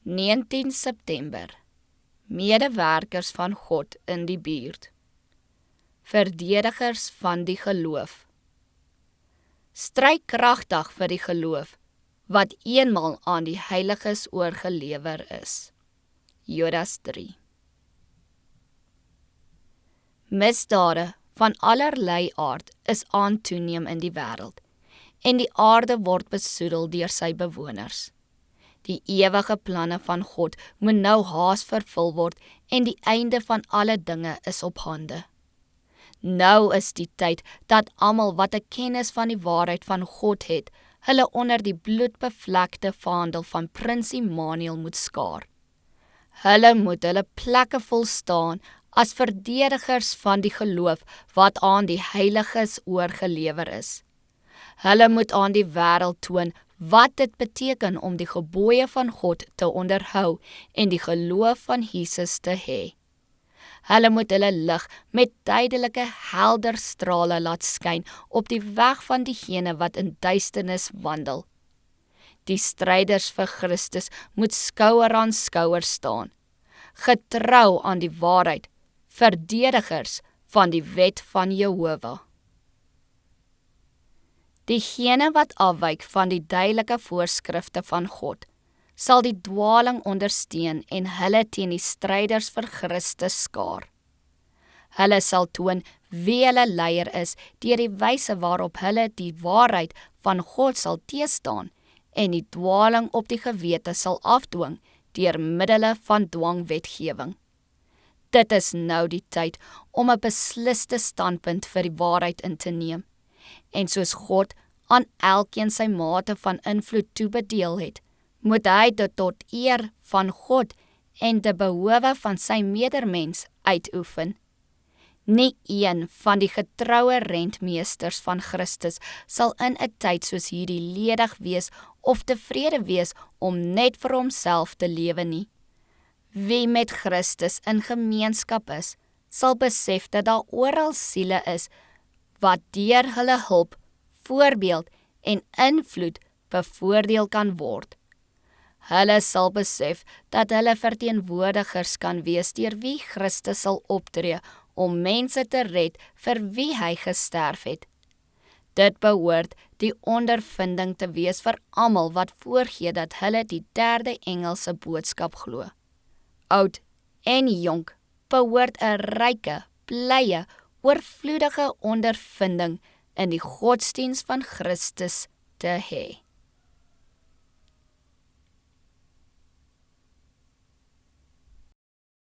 19 September. Medewerkers van God in die buurt. Verdedigers van die geloof. Stry kragtig vir die geloof, wat eenmaal aan die heiliges oorgelewer is. Judas 3. Misdade van allerlei aard is aan toeneem in die wêreld, en die aarde word besoedel deur sy bewoners. Die ewige planne van God moet nou haas vervul word, en die einde van alle dinge is op hande. Nou is die tyd dat almal wat 'n kennis van die waarheid van God het, hulle onder die bloedbevlekte vaandel van Prins Immanuel moet skaar. Hulle moet hulle plekke volstaan as verdedigers van die geloof wat aan die heiliges oorgelewer is. Hulle moet aan die wêreld toon wat dit beteken om die gebooie van God te onderhou en die geloof van Jesus te hê. Hulle moet hulle lig met duidelike, helder strale laat skyn op die weg van diegene wat in duisternis wandel. Die stryders vir Christus moet skouer aan skouer staan, getrou aan die waarheid, verdedigers van die wet van Jehova. Diegene wat afwyk van die duidelike voorskrifte van God, sal die dwaling ondersteun en hulle teen die stryders vir Christus skaar. Hulle sal toon wie hulle leier is deur die wyse waarop hulle die waarheid van God sal teestaan en die dwaling op die gewete sal afdwing deur middele van dwangwetgewing. Dit is nou die tyd om 'n besliste standpunt vir die waarheid in te neem. En soos God aan elkeen sy mate van invloed toebedeel het, moet hy dit tot eer van God en te behowe van sy medermens uitoefen. Nie een van die getroue rentmeesters van Christus sal in 'n tyd soos hierdie ledig wees of tevrede wees om net vir homself te lewe nie. Wie met Christus in gemeenskap is, sal besef dat daar oral siele is wat deur hulle hulp, voorbeeld en invloed bevoordeel kan word. Hulle sal besef dat hulle verteenwoordigers kan wees deur wie Christus sal optree om mense te red vir wie hy gesterf het. Dit behoort die ondervinding te wees vir almal wat voorgee dat hulle die derde engelse boodskap glo. Oud en jonk behoort 'n ryke, blye, oorvloedige ondervinding in die godsdiens van Christus te hê.